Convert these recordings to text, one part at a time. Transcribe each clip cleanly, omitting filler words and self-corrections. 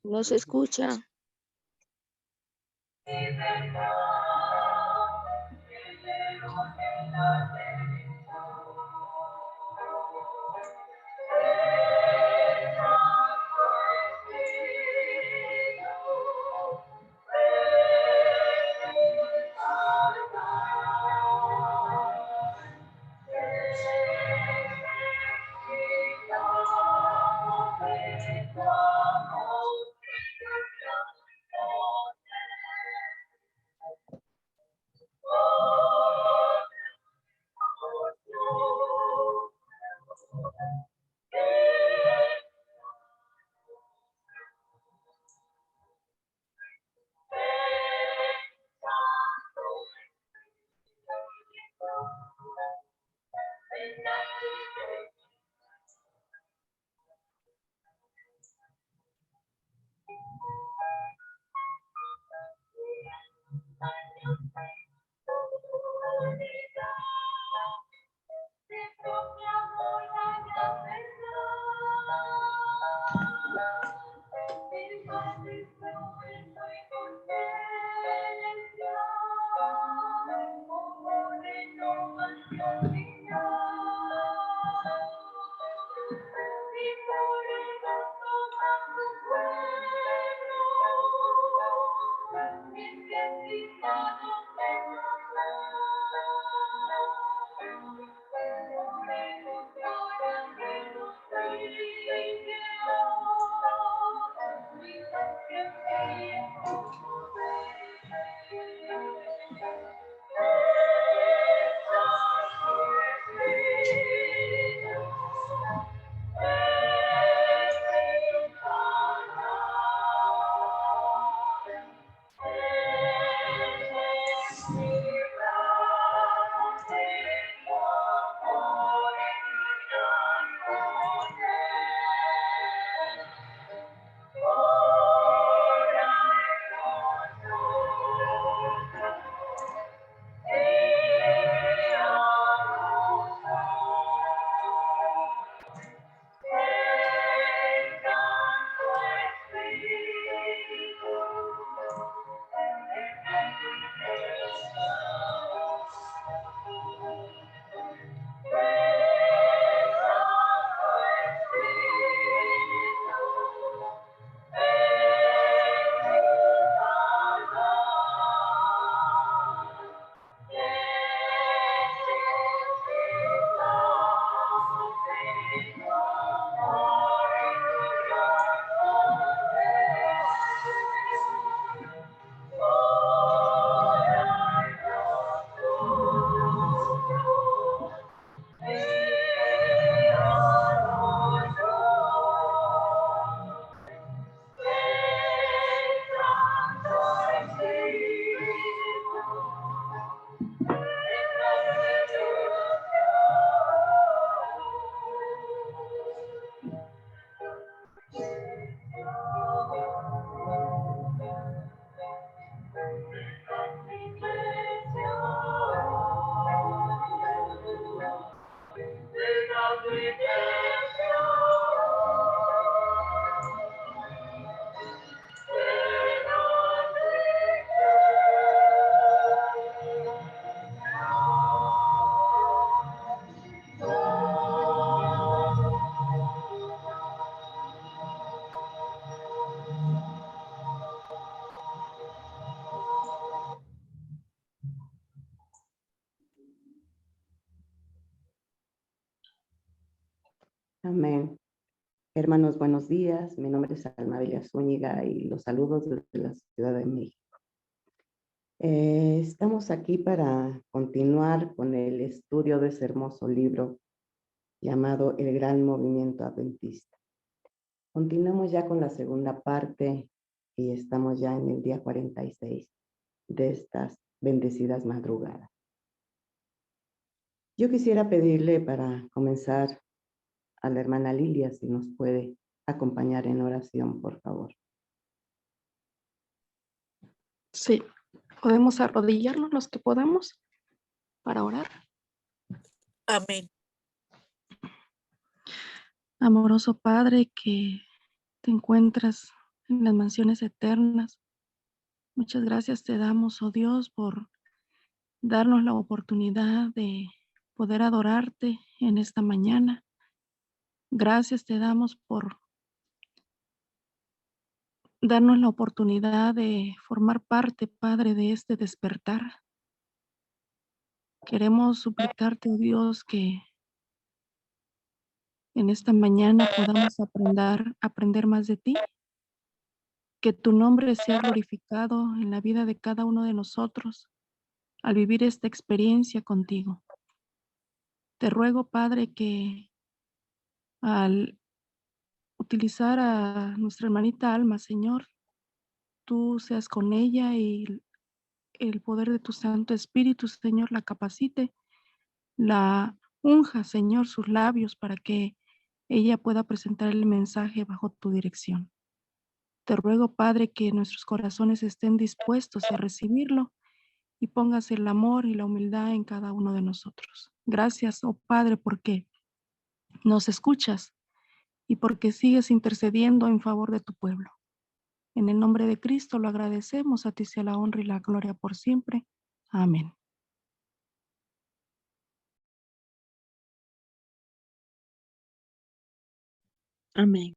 No se escucha. Amén. Hermanos, buenos días. Mi nombre es Alma Bella Zúñiga y los saludo desde la Ciudad de México. Estamos aquí para continuar con el estudio de ese hermoso libro llamado El Gran Movimiento Adventista. Continuamos ya con la segunda parte y estamos ya en el día 46 de estas bendecidas madrugadas. Yo quisiera pedirle para comenzar a la hermana Lilia si nos puede acompañar en oración, por favor. Sí, podemos arrodillarnos los que podamos para orar. Amén. Amoroso Padre, que te encuentras en las mansiones eternas. Muchas gracias te damos, oh Dios, por darnos la oportunidad de poder adorarte en esta mañana. Gracias te damos por darnos la oportunidad de formar parte, Padre, de este despertar. Queremos suplicarte, oh Dios, que en esta mañana podamos aprender más de ti, que tu nombre sea glorificado en la vida de cada uno de nosotros al vivir esta experiencia contigo. Te ruego, Padre, que al utilizar a nuestra hermanita Alma, Señor, tú seas con ella y el poder de tu Santo Espíritu, Señor, la capacite, la unja, Señor, sus labios para que ella pueda presentar el mensaje bajo tu dirección. Te ruego, Padre, que nuestros corazones estén dispuestos a recibirlo y pongas el amor y la humildad en cada uno de nosotros. Gracias, oh Padre, porque nos escuchas y porque sigues intercediendo en favor de tu pueblo. En el nombre de Cristo lo agradecemos, a ti sea la honra y la gloria por siempre. Amén. Amén.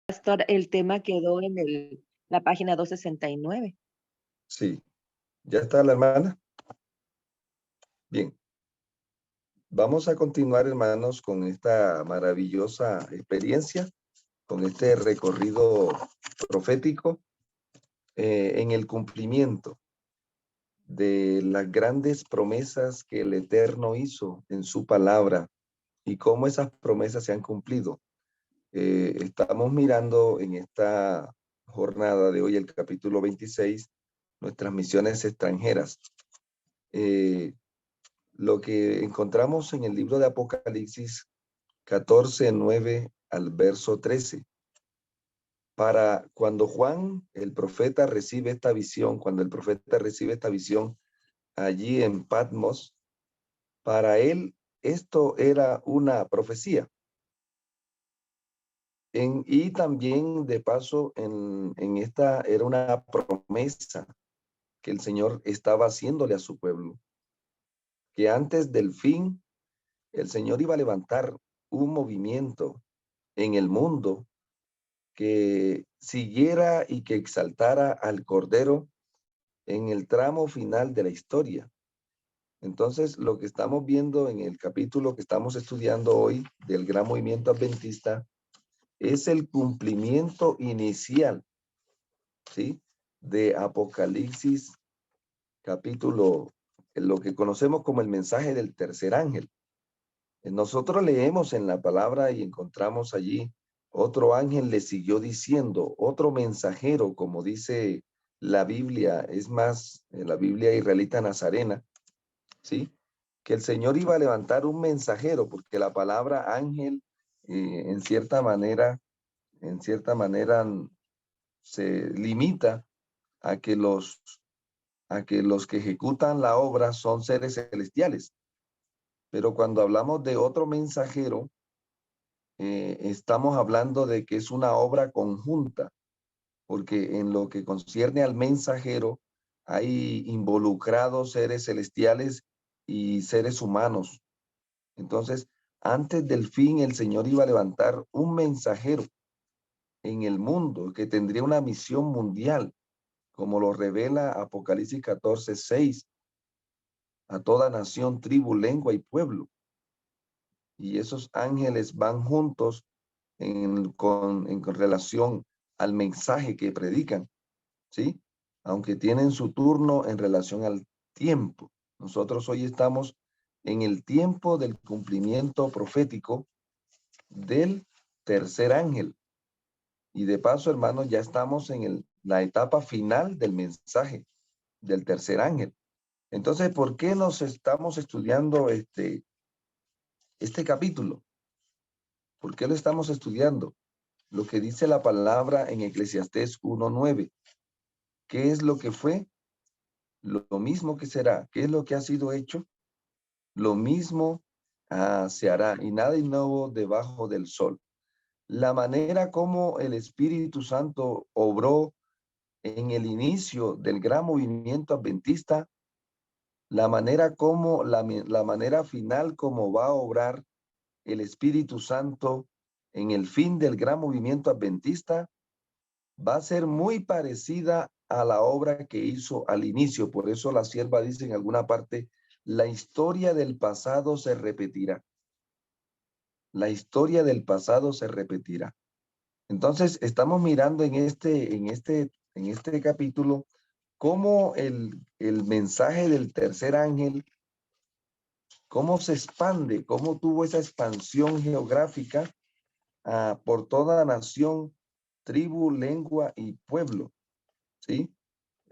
Pastor, el tema quedó en la página 269. Sí. ¿Ya está la hermana? Bien. Vamos a continuar, hermanos, con esta maravillosa experiencia, con este recorrido profético en el cumplimiento de las grandes promesas que el Eterno hizo en su palabra y cómo esas promesas se han cumplido. Estamos mirando en esta jornada de hoy el capítulo 26, nuestras misiones extranjeras. Lo que encontramos en el libro de Apocalipsis 14, 9 al verso 13. Para cuando Juan, el profeta, recibe esta visión, cuando el profeta recibe esta visión allí en Patmos, para él esto era una profecía. Y también de paso en esta era una promesa que el Señor estaba haciéndole a su pueblo, que antes del fin el Señor iba a levantar un movimiento en el mundo que siguiera y que exaltara al Cordero en el tramo final de la historia. Entonces, lo que estamos viendo en el capítulo que estamos estudiando hoy del Gran Movimiento Adventista es el cumplimiento inicial, ¿sí?, de Apocalipsis capítulo, lo que conocemos como el mensaje del tercer ángel. Nosotros leemos en la palabra y encontramos allí, otro ángel le siguió diciendo, otro mensajero, como dice la Biblia, es más, la Biblia israelita nazarena, ¿sí?, que el Señor iba a levantar un mensajero, porque la palabra ángel, en cierta manera, se limita a que los que ejecutan la obra son seres celestiales. Pero cuando hablamos de otro mensajero, estamos hablando de que es una obra conjunta, porque en lo que concierne al mensajero hay involucrados seres celestiales y seres humanos. Entonces, antes del fin, el Señor iba a levantar un mensajero en el mundo que tendría una misión mundial, como lo revela Apocalipsis 14, 6, a toda nación, tribu, lengua y pueblo. Y esos ángeles van juntos con relación al mensaje que predican, ¿sí? Aunque tienen su turno en relación al tiempo. Nosotros hoy estamos en el tiempo del cumplimiento profético del tercer ángel. Y de paso, hermanos, ya estamos en la etapa final del mensaje del tercer ángel. Entonces, ¿por qué nos estamos estudiando este capítulo? ¿Por qué lo estamos estudiando? Lo que dice la palabra en Eclesiastés 1:9. ¿Qué es lo que fue? Lo mismo que será. ¿Qué es lo que ha sido hecho? Lo mismo se hará, y nada es nuevo debajo del sol. La manera como el Espíritu Santo obró en el inicio del gran movimiento adventista, la manera como, la manera final como va a obrar el Espíritu Santo en el fin del gran movimiento adventista, va a ser muy parecida a la obra que hizo al inicio. Por eso la sierva dice en alguna parte, la historia del pasado se repetirá. La historia del pasado se repetirá. Entonces, estamos mirando en este capítulo cómo el mensaje del tercer ángel, cómo se expande, cómo tuvo esa expansión geográfica por toda nación, tribu, lengua y pueblo. ¿Sí?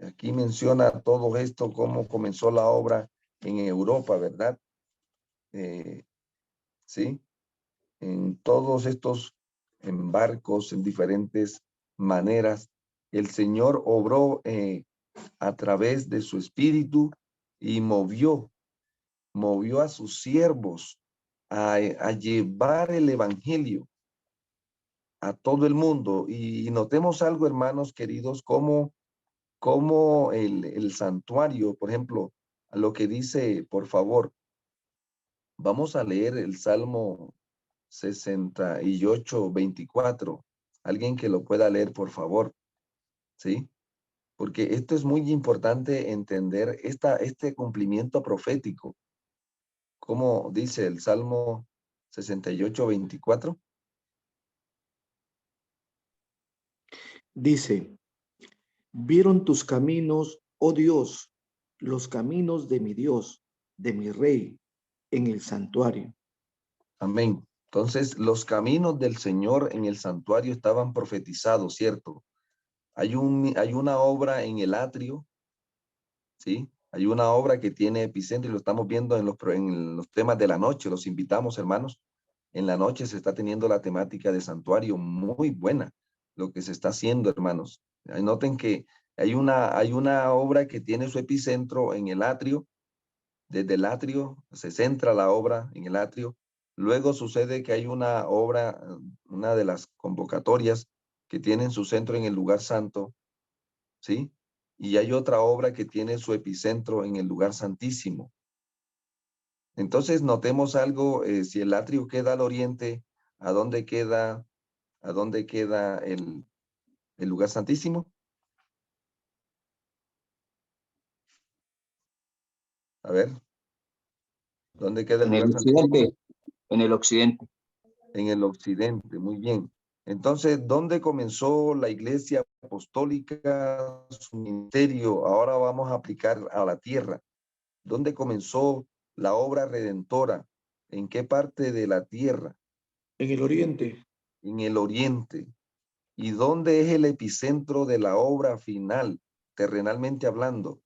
Aquí menciona todo esto, cómo comenzó la obra en Europa, ¿verdad? ¿Sí? En todos estos embarcos, en diferentes maneras, el Señor obró a través de su espíritu y movió a sus siervos a llevar el evangelio a todo el mundo. Y notemos algo, hermanos queridos, como el santuario, por ejemplo, lo que dice, por favor, vamos a leer el Salmo 68:24. Alguien que lo pueda leer, por favor, ¿sí? Porque esto es muy importante entender este cumplimiento profético. ¿Cómo dice el Salmo 68:24? Dice, vieron tus caminos, oh Dios, los caminos de mi Dios, de mi Rey, en el santuario. Amén. Entonces, los caminos del Señor en el santuario estaban profetizados, ¿cierto? Hay una obra en el atrio, ¿sí? Hay una obra que tiene epicentro y lo estamos viendo en los temas de la noche. Los invitamos, hermanos. En la noche se está teniendo la temática de santuario muy buena, lo que se está haciendo, hermanos. Noten que hay una obra que tiene su epicentro en el atrio. Desde el atrio se centra la obra en el atrio. Luego sucede que hay una obra, una de las convocatorias que tienen su centro en el lugar santo, ¿sí? Y hay otra obra que tiene su epicentro en el lugar santísimo. Entonces notemos algo, si el atrio queda al oriente, ¿a dónde queda el lugar santísimo? A ver, ¿dónde queda el En el lugar santísimo? occidente, en el occidente. En el occidente, muy bien. Entonces, ¿dónde comenzó la iglesia apostólica su ministerio? Ahora vamos a aplicar a la tierra. ¿Dónde comenzó la obra redentora? ¿En qué parte de la tierra? En el oriente. En el oriente. ¿Y dónde es el epicentro de la obra final, terrenalmente hablando?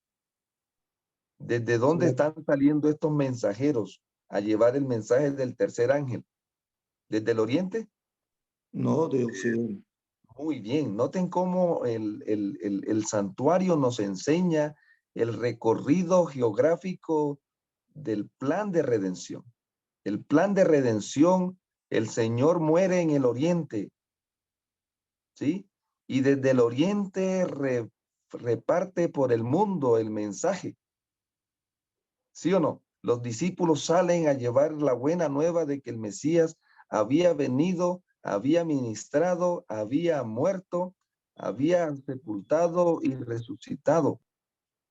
¿Desde dónde están saliendo estos mensajeros a llevar el mensaje del tercer ángel? ¿Desde el oriente? No, de occidente. Muy bien, noten cómo el santuario nos enseña el recorrido geográfico del plan de redención. El plan de redención, el Señor muere en el oriente, ¿sí? Y desde el oriente reparte por el mundo el mensaje, ¿sí o no? Los discípulos salen a llevar la buena nueva de que el Mesías había venido, había ministrado, había muerto, había sepultado y resucitado.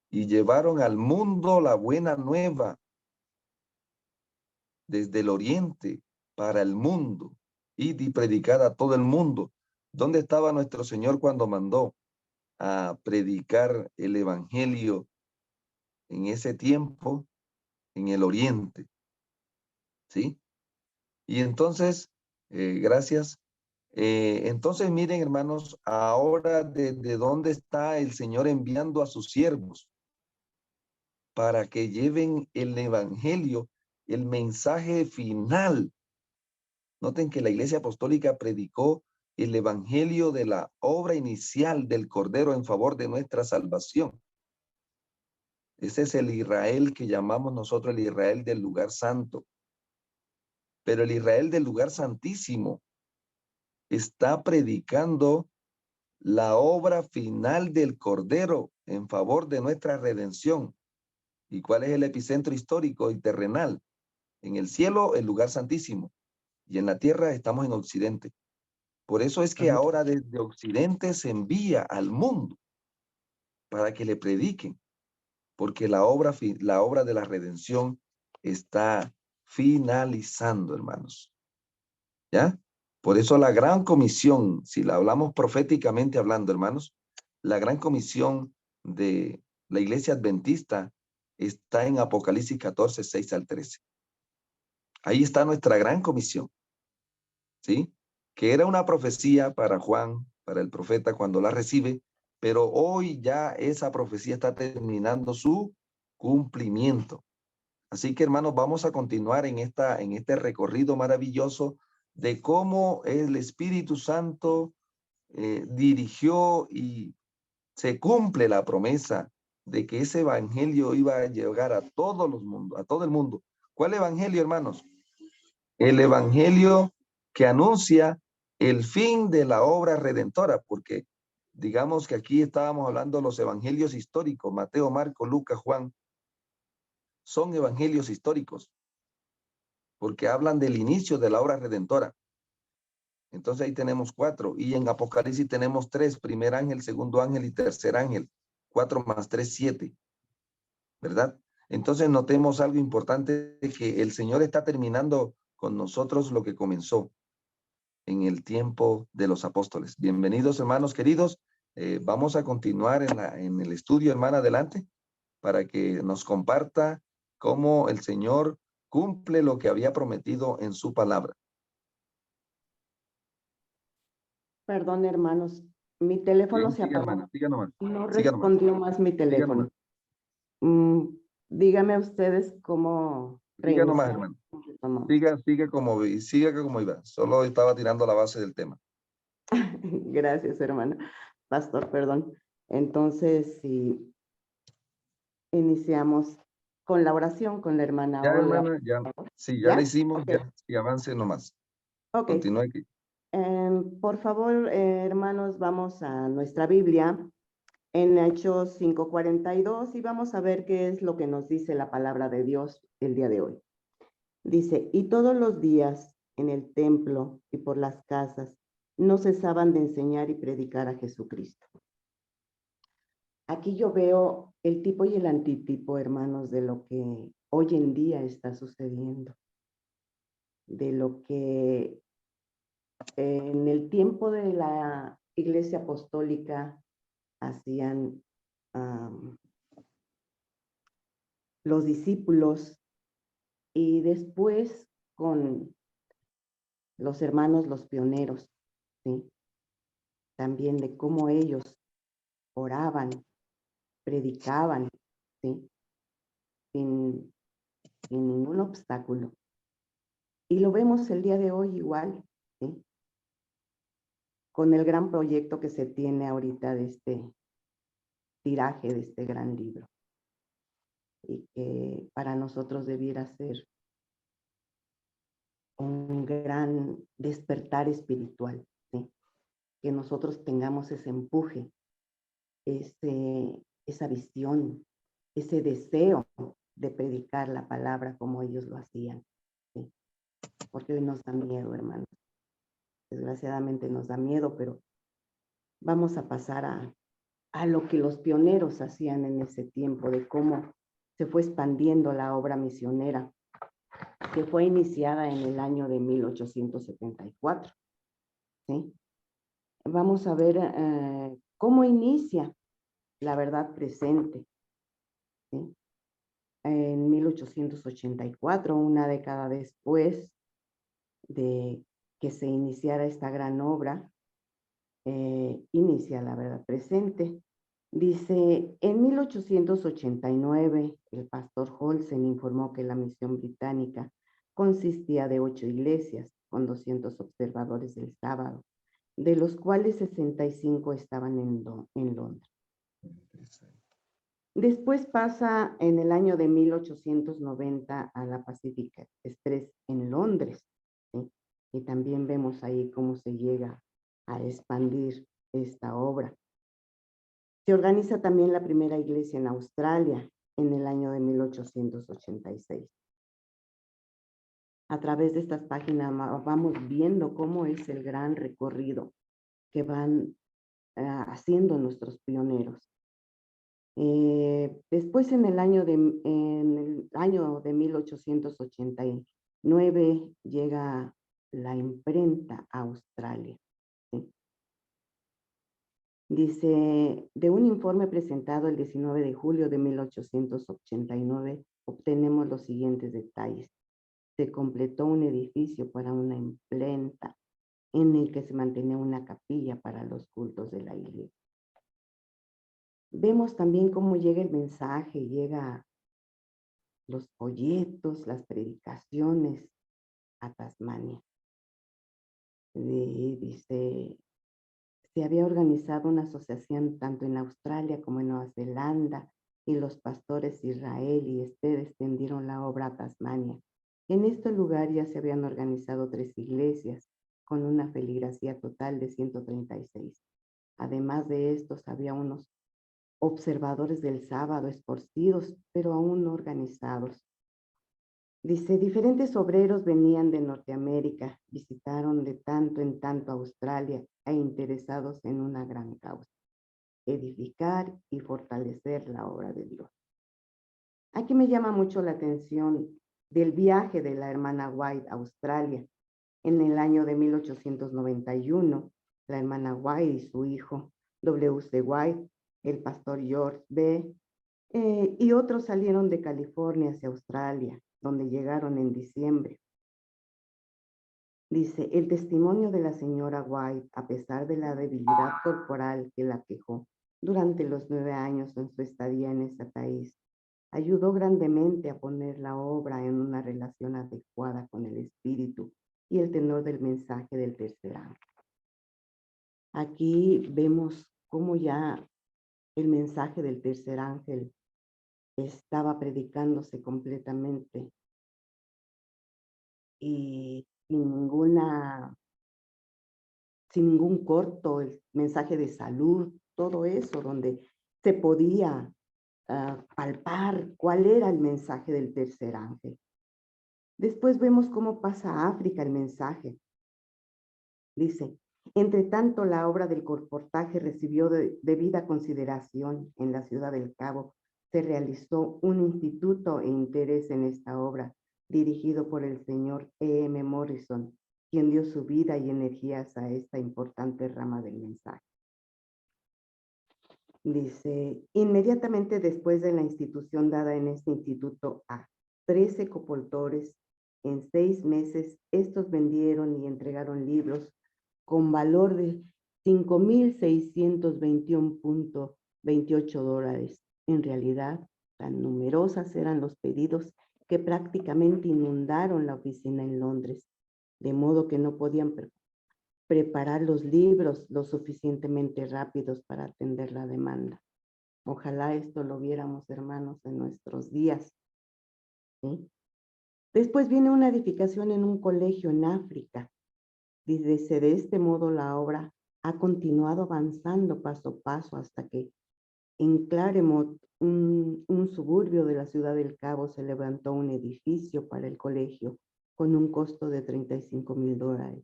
Y llevaron al mundo la buena nueva desde el oriente para el mundo y predicada a todo el mundo. ¿Dónde estaba nuestro Señor cuando mandó a predicar el evangelio en ese tiempo? En el oriente. ¿sí? Y entonces, gracias. Entonces, miren, hermanos, ahora desde dónde está el Señor enviando a sus siervos para que lleven el evangelio, el mensaje final. Noten que la Iglesia Apostólica predicó el evangelio de la obra inicial del Cordero en favor de nuestra salvación. Ese es el Israel que llamamos nosotros el Israel del lugar santo. Pero el Israel del lugar santísimo está predicando la obra final del Cordero en favor de nuestra redención. ¿Y cuál es el epicentro histórico y terrenal? En el cielo, el lugar santísimo. Y en la tierra estamos en Occidente. Por eso es que ahora desde Occidente se envía al mundo para que le prediquen. Porque la obra de la redención está finalizando, hermanos. ¿Ya? Por eso la gran comisión, si la hablamos proféticamente hablando, hermanos, la gran comisión de la iglesia adventista está en Apocalipsis 14, 6 al 13. Ahí está nuestra gran comisión, ¿sí? Que era una profecía para Juan, para el profeta cuando la recibe, pero hoy ya esa profecía está terminando su cumplimiento. Así que, hermanos, vamos a continuar en este recorrido maravilloso de cómo el Espíritu Santo dirigió y se cumple la promesa de que ese evangelio iba a llegar a todos los mundos, a todo el mundo. ¿Cuál evangelio, hermanos? El evangelio que anuncia el fin de la obra redentora, porque digamos que aquí estábamos hablando de los evangelios históricos, Mateo, Marco, Lucas, Juan, son evangelios históricos, porque hablan del inicio de la obra redentora. Entonces ahí tenemos 4, y en Apocalipsis tenemos 3, primer ángel, segundo ángel y tercer ángel, 4 más 3, 7, ¿verdad? Entonces notemos algo importante, que el Señor está terminando con nosotros lo que comenzó en el tiempo de los apóstoles. Bienvenidos, hermanos queridos. Vamos a continuar en el estudio, hermana, adelante, para que nos comparta cómo el Señor cumple lo que había prometido en su palabra. Perdón, hermanos, mi teléfono se Siga, apagó. hermana, siga nomás. No Siga nomás. respondió más mi Siga teléfono. nomás. Dígame ustedes cómo Siga nomás, reiniciar. hermano. Siga como iba. Solo estaba tirando la base del tema. Gracias, hermano. Pastor, perdón. Entonces, si iniciamos con la oración con la hermana Ya, Olga. hermana, ya. Sí, ya ¿Ya? la hicimos, Ok. ya. Sí, avance nomás. Ok. Continúe aquí. Por favor, hermanos, vamos a nuestra Biblia en Hechos 5:42 y vamos a ver qué es lo que nos dice la palabra de Dios el día de hoy. Dice, y todos los días en el templo y por las casas no cesaban de enseñar y predicar a Jesucristo. Aquí yo veo el tipo y el antitipo, hermanos, de lo que hoy en día está sucediendo, de lo que en el tiempo de la Iglesia Apostólica hacían los discípulos y después con los hermanos, los pioneros, ¿sí? También de cómo ellos oraban, predicaban, ¿sí? Sin ningún obstáculo. Y lo vemos el día de hoy igual, ¿sí? Con el gran proyecto que se tiene ahorita de este tiraje, de este gran libro. Y que para nosotros debiera ser un gran despertar espiritual, ¿sí? Que nosotros tengamos ese empuje, esa visión, ese deseo de predicar la palabra como ellos lo hacían, ¿sí? Porque hoy nos da miedo, hermanos. Desgraciadamente nos da miedo, pero vamos a pasar a lo que los pioneros hacían en ese tiempo, de cómo se fue expandiendo la obra misionera, que fue iniciada en el año de 1874, ¿sí? Vamos a ver cómo inicia la verdad presente, ¿sí? en 1884, una década después de que se iniciara esta gran obra, inicia la verdad presente. Dice, en 1889, el pastor Olsen informó que la misión británica consistía de 8 iglesias con 200 observadores del sábado, de los cuales 65 estaban en Londres. Después pasa en el año de 1890 a la Pacific Express en Londres, ¿sí? Y también vemos ahí cómo se llega a expandir esta obra. Se organiza también la primera iglesia en Australia en el año de 1886. A través de estas páginas vamos viendo cómo es el gran recorrido que van haciendo nuestros pioneros. Después en el año de 1889 llega la imprenta a Australia. ¿Sí? Dice, de un informe presentado el 19 de julio de 1889, obtenemos los siguientes detalles. Se completó un edificio para una imprenta en el que se mantenía una capilla para los cultos de la iglesia. Vemos también cómo llega el mensaje, llega los folletos, las predicaciones a Tasmania. Dice, se había organizado una asociación tanto en Australia como en Nueva Zelanda y los pastores Israel y Esther extendieron la obra a Tasmania. En este lugar ya se habían organizado 3 iglesias con una feligresía total de 136. Además de estos había unos observadores del sábado esparcidos, pero aún no organizados. Dice, diferentes obreros venían de Norteamérica, visitaron de tanto en tanto Australia e interesados en una gran causa, edificar y fortalecer la obra de Dios. Aquí me llama mucho la atención del viaje de la hermana White a Australia. En el año de 1891, la hermana White y su hijo W.C. White, el pastor George B. Y otros salieron de California hacia Australia, donde llegaron en diciembre. Dice, el testimonio de la señora White, a pesar de la debilidad corporal que la quejó durante los 9 años en su estadía en este país, ayudó grandemente a poner la obra en una relación adecuada con el espíritu y el tenor del mensaje del tercer ángel. Aquí vemos cómo ya el mensaje del tercer ángel estaba predicándose completamente y sin ningún corto, el mensaje de salud, todo eso, donde se podía palpar cuál era el mensaje del tercer ángel. Después vemos cómo pasa a África el mensaje. Dice, entre tanto la obra del colportaje recibió debida consideración en la ciudad del Cabo. Se realizó un instituto e interés en esta obra, dirigido por el señor E.M. Morrison, quien dio su vida y energías a esta importante rama del mensaje. Dice, inmediatamente después de la institución dada en este instituto a 13 copoltores, en 6 meses, estos vendieron y entregaron libros con valor de $5,621.28. En realidad, tan numerosas eran los pedidos que prácticamente inundaron la oficina en Londres, de modo que no podían preparar los libros lo suficientemente rápidos para atender la demanda. Ojalá esto lo viéramos, hermanos, en nuestros días. ¿Sí? Después viene una edificación en un colegio en África. Dice, de este modo la obra ha continuado avanzando paso a paso hasta que en Claremont, un suburbio de la ciudad del Cabo, se levantó un edificio para el colegio con un costo de $35,000.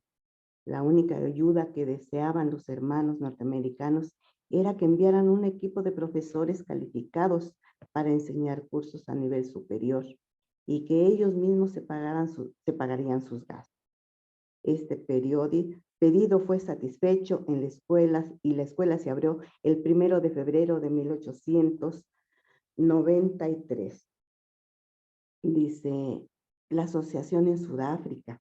La única ayuda que deseaban los hermanos norteamericanos era que enviaran un equipo de profesores calificados para enseñar cursos a nivel superior y que ellos mismos se pagarían sus gastos. Este pedido fue satisfecho en las escuelas y la escuela se abrió el 1 de febrero de 1893. Dice, la asociación en Sudáfrica.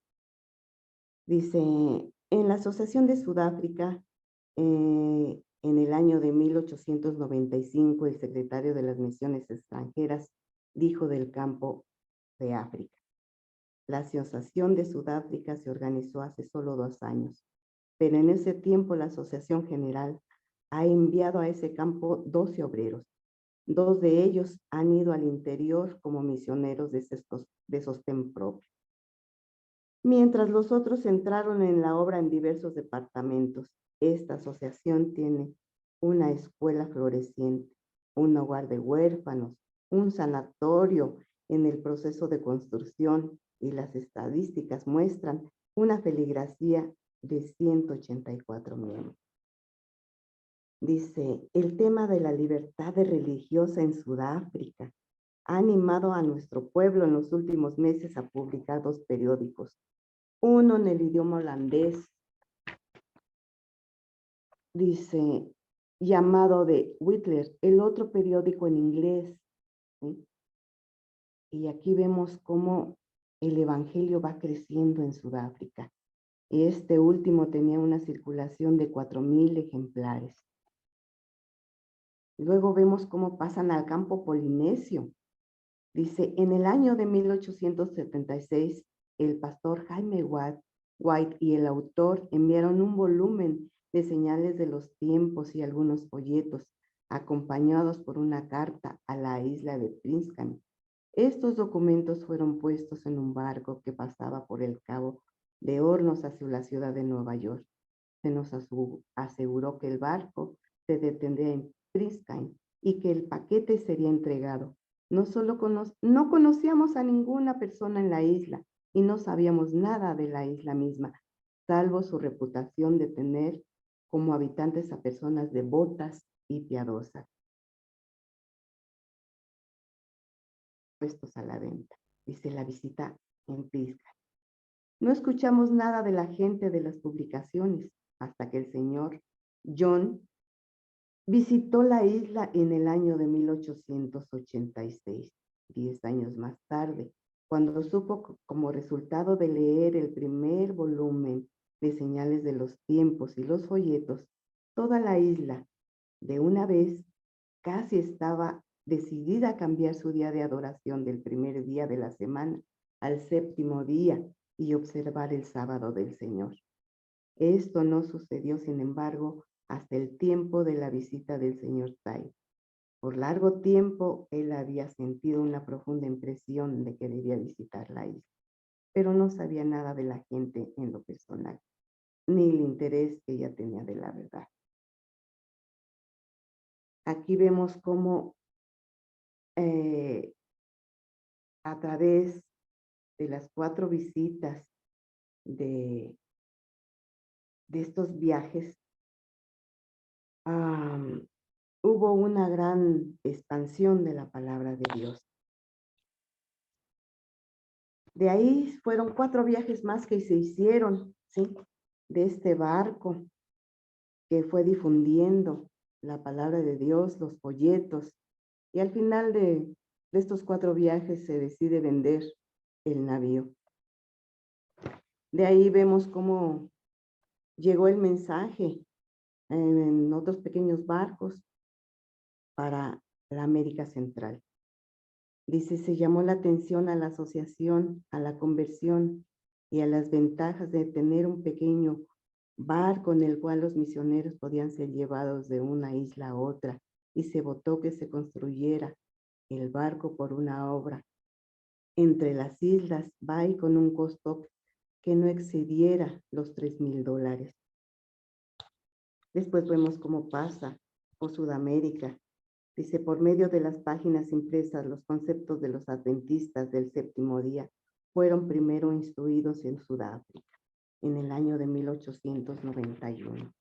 Dice, en la asociación de Sudáfrica, en el año de 1895, el secretario de las Misiones Extranjeras dijo del campo de África. La asociación de Sudáfrica se organizó hace solo 2 años, pero en ese tiempo la Asociación General ha enviado a ese campo 12 obreros. 2 de ellos han ido al interior como misioneros de sostén propio, mientras los otros entraron en la obra en diversos departamentos. Esta asociación tiene una escuela floreciente, un hogar de huérfanos, un sanatorio en el proceso de construcción, y las estadísticas muestran una feligresía de 184 miembros. Dice, el tema de la libertad religiosa en Sudáfrica ha animado a nuestro pueblo en los últimos meses a publicar 2 periódicos. Uno en el idioma holandés, dice, llamado de Whitler, el otro periódico en inglés, ¿sí? Y aquí vemos cómo el evangelio va creciendo en Sudáfrica. Y este último tenía una circulación de 4,000 ejemplares. Luego vemos cómo pasan al campo polinesio. Dice, en el año de 1876, el pastor Jaime White y el autor enviaron un volumen de señales de los tiempos y algunos folletos, acompañados por una carta a la isla de Pitcairn. Estos documentos fueron puestos en un barco que pasaba por el Cabo de Hornos hacia la ciudad de Nueva York. Se nos aseguró que el barco se detendría en Pitcairn y que el paquete sería entregado. No conocíamos a ninguna persona en la isla y no sabíamos nada de la isla misma, salvo su reputación de tener como habitantes a personas devotas y piadosas. Puestos a la venta. Dice la visita en Pitcairn. No escuchamos nada de la gente de las publicaciones hasta que el señor John visitó la isla en el año de 1886, 10 años más tarde, cuando supo como resultado de leer el primer volumen de señales de los tiempos y los folletos, toda la isla de una vez casi estaba decidida a cambiar su día de adoración del primer día de la semana al 7º día y observar el sábado del Señor. Esto no sucedió, sin embargo, hasta el tiempo de la visita del señor Tai. Por largo tiempo, él había sentido una profunda impresión de que debía visitar la isla, pero no sabía nada de la gente en lo personal, ni el interés que ella tenía de la verdad. Aquí vemos cómo a través de las 4 visitas de estos viajes, hubo una gran expansión de la palabra de Dios. De ahí fueron 4 viajes más que se hicieron, ¿sí? De este barco que fue difundiendo la palabra de Dios, los folletos, y al final de estos 4 viajes se decide vender el navío. De ahí vemos cómo llegó el mensaje en otros pequeños barcos para la América Central. Dice, se llamó la atención a la asociación, a la conversión y a las ventajas de tener un pequeño barco en el cual los misioneros podían ser llevados de una isla a otra, y se votó que se construyera el barco por una obra entre las islas Bay con un costo que no excediera los $3,000. Después vemos cómo pasa por Sudamérica. Dice, por medio de las páginas impresas, los conceptos de los adventistas del 7º día fueron primero instruidos en Sudáfrica, en el año de 1891.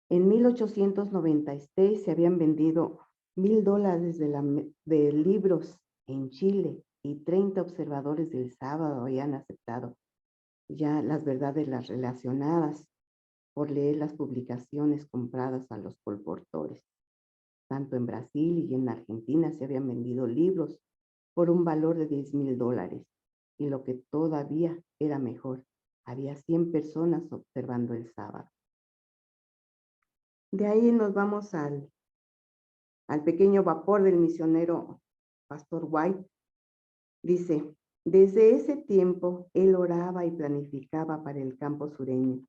En 1896 se habían vendido $1,000 de libros en Chile, y 30 observadores del sábado habían aceptado ya las verdades relacionadas por leer las publicaciones compradas a los colportores. Tanto en Brasil y en Argentina se habían vendido libros por un valor de $10,000. Y lo que todavía era mejor, había 100 personas observando el sábado. De ahí nos vamos al pequeño vapor del misionero Pastor White. Dice, desde ese tiempo él oraba y planificaba para el campo sureño.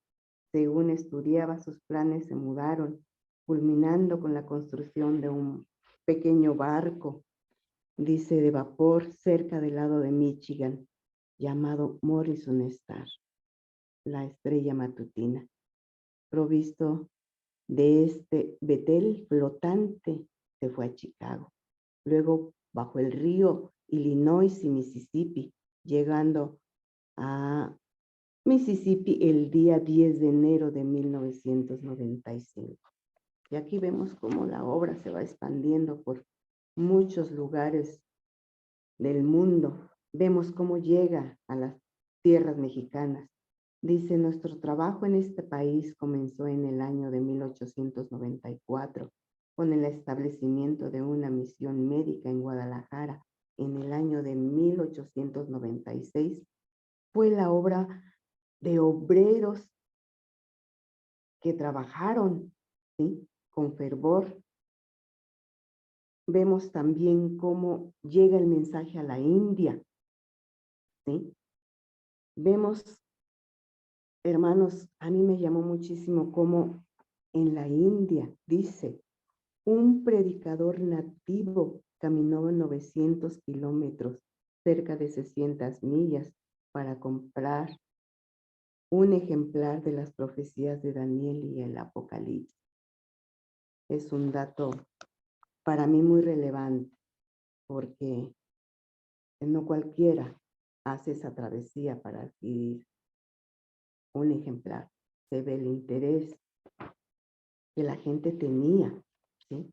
Según estudiaba sus planes, se mudaron, culminando con la construcción de un pequeño barco, dice, de vapor cerca del lado de Michigan, llamado Morrison Star, la estrella matutina, provisto de este betel flotante. Se fue a Chicago, luego bajo el río Illinois y Mississippi, llegando a Mississippi el día 10 de enero de 1995. Y aquí vemos cómo la obra se va expandiendo por muchos lugares del mundo. Vemos cómo llega a las tierras mexicanas. Dice, nuestro trabajo en este país comenzó en el año de 1894 con el establecimiento de una misión médica en Guadalajara. En el año de 1896 fue la obra de obreros que trabajaron, ¿sí?, con fervor. Vemos también cómo llega el mensaje a la India, ¿sí? Vemos, hermanos, a mí me llamó muchísimo cómo en la India, dice, un predicador nativo caminó 900 kilómetros, cerca de 600 millas, para comprar un ejemplar de las profecías de Daniel y el Apocalipsis. Es un dato para mí muy relevante, porque no cualquiera hace esa travesía para adquirir un ejemplar. Se ve el interés que la gente tenía, ¿sí?,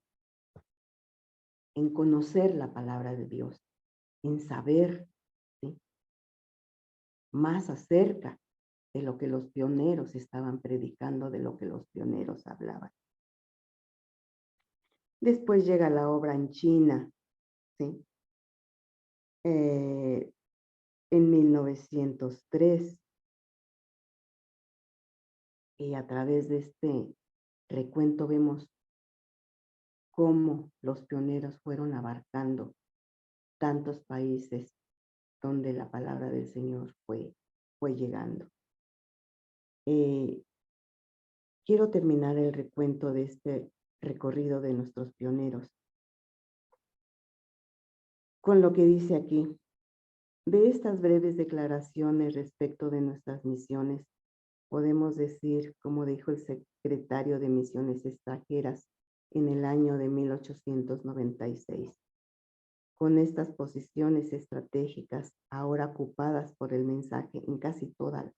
en conocer la palabra de Dios, en saber, ¿sí?, más acerca de lo que los pioneros estaban predicando, de lo que los pioneros hablaban. Después llega la obra en China, ¿sí?, en 1903. Y a través de este recuento vemos cómo los pioneros fueron abarcando tantos países donde la palabra del Señor fue llegando. Quiero terminar el recuento de este recorrido de nuestros pioneros con lo que dice aquí. De estas breves declaraciones respecto de nuestras misiones, podemos decir, como dijo el secretario de Misiones Extranjeras en el año de 1896, con estas posiciones estratégicas ahora ocupadas por el mensaje en casi toda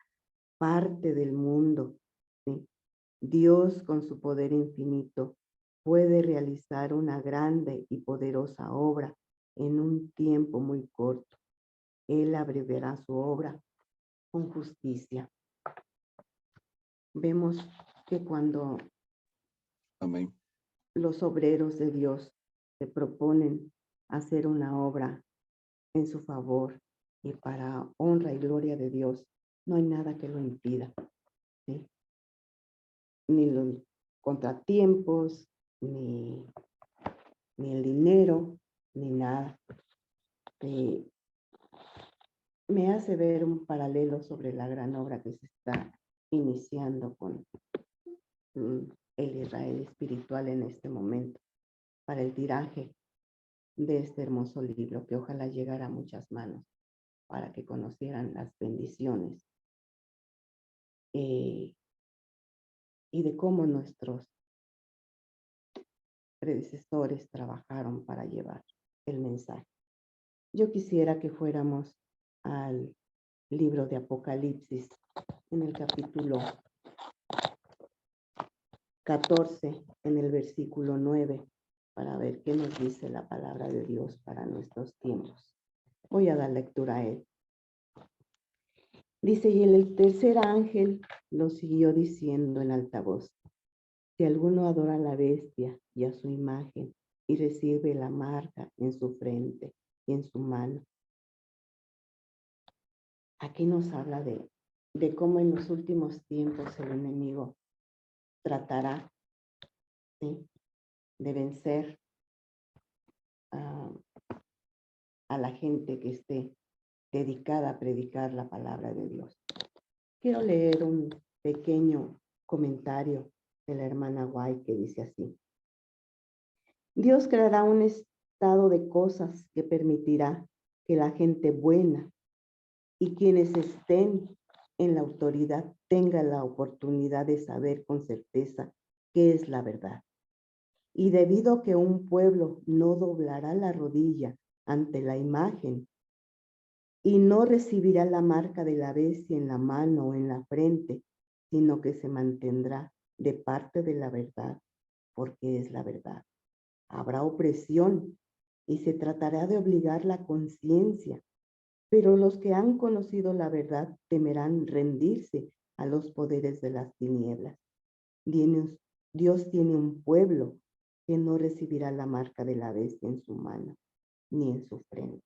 parte del mundo, ¿sí?, Dios con su poder infinito puede realizar una grande y poderosa obra en un tiempo muy corto. Él abreviará su obra con justicia. Vemos que cuando Amén. los obreros de Dios se proponen hacer una obra en su favor y para honra y gloria de Dios, no hay nada que lo impida, ¿sí?, ni los contratiempos, ni el dinero, ni nada. Me hace ver un paralelo sobre la gran obra que se está iniciando con el Israel espiritual en este momento, para el tiraje de este hermoso libro, que ojalá llegara a muchas manos para que conocieran las bendiciones y de cómo nuestros predecesores trabajaron para llevar el mensaje. Yo quisiera que fuéramos al libro de Apocalipsis, en el capítulo 14, en el versículo 9, para ver qué nos dice la palabra de Dios para nuestros tiempos. Voy a dar lectura a él. Dice, y el tercer ángel lo siguió diciendo en alta voz: si alguno adora a la bestia y a su imagen y recibe la marca en su frente y en su mano. Aquí nos habla de cómo en los últimos tiempos el enemigo tratará, ¿sí?, de vencer a la gente que esté dedicada a predicar la palabra de Dios. Quiero leer un pequeño comentario de la hermana White que dice así: Dios creará un estado de cosas que permitirá que la gente buena y quienes estén en la autoridad tengan la oportunidad de saber con certeza qué es la verdad. Y debido a que un pueblo no doblará la rodilla ante la imagen y no recibirá la marca de la bestia en la mano o en la frente, sino que se mantendrá de parte de la verdad, porque es la verdad. Habrá opresión y se tratará de obligar la conciencia, pero los que han conocido la verdad temerán rendirse a los poderes de las tinieblas. Dios tiene un pueblo que no recibirá la marca de la bestia en su mano ni en su frente.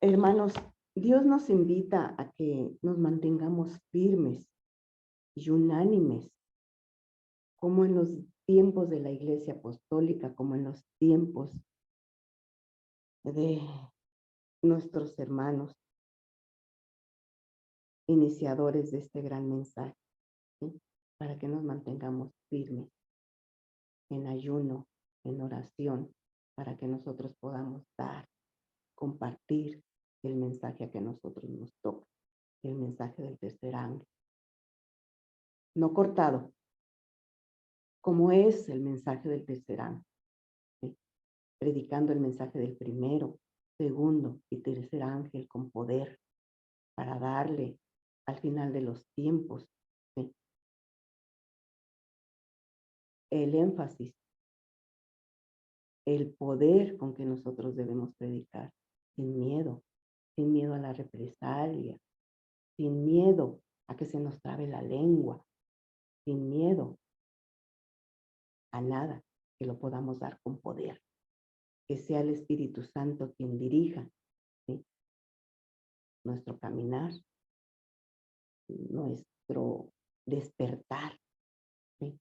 Hermanos, Dios nos invita a que nos mantengamos firmes y unánimes, como en los tiempos de la Iglesia Apostólica, como en los tiempos de nuestros hermanos iniciadores de este gran mensaje, ¿sí?, para que nos mantengamos firmes en ayuno, en oración, para que nosotros podamos dar, compartir el mensaje a que nosotros nos toca, el mensaje del tercer ángel. No cortado, como es el mensaje del tercer ángel, ¿sí?, predicando el mensaje del primero, segundo y tercer ángel con poder para darle al final de los tiempos, ¿sí?, el énfasis, el poder con que nosotros debemos predicar, sin miedo a la represalia, sin miedo a que se nos trabe la lengua, sin miedo a nada, que lo podamos dar con poder, que sea el Espíritu Santo quien dirija, ¿sí?, nuestro caminar, nuestro despertar, ¿sí?,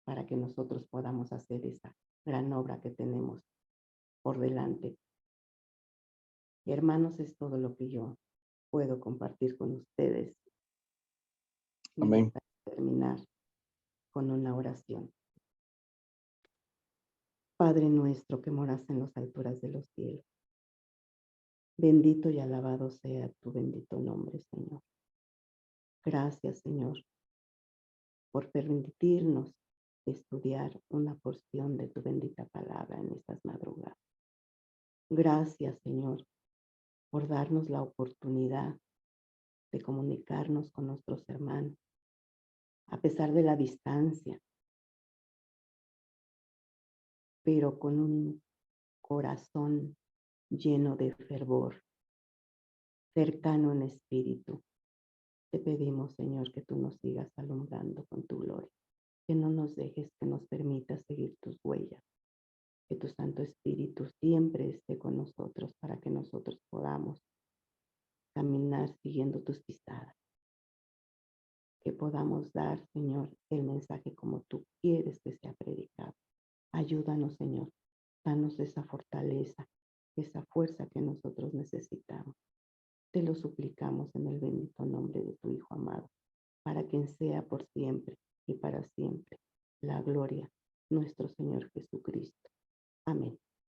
para que nosotros podamos hacer esa gran obra que tenemos por delante. Hermanos, es todo lo que yo puedo compartir con ustedes. Amén. Para terminar con una oración. Padre nuestro que moras en las alturas de los cielos, bendito y alabado sea tu bendito nombre, Señor. Gracias, Señor, por permitirnos estudiar una porción de tu bendita palabra en estas madrugadas. Gracias, Señor, por darnos la oportunidad de comunicarnos con nuestros hermanos, a pesar de la distancia, pero con un corazón lleno de fervor, cercano en espíritu. Te pedimos, Señor, que tú nos sigas alumbrando con tu gloria, que no nos dejes, que nos permitas seguir tus huellas, que tu Santo Espíritu siempre esté con nosotros para que nosotros podamos caminar siguiendo tus pisadas, que podamos dar, Señor, el mensaje como tú quieres que sea predicado. Ayúdanos, Señor, danos esa fortaleza, esa fuerza que nosotros necesitamos. Te lo suplicamos en el bendito nombre de tu Hijo amado, para quien sea por siempre y para siempre la gloria, nuestro Señor Jesucristo. Amén.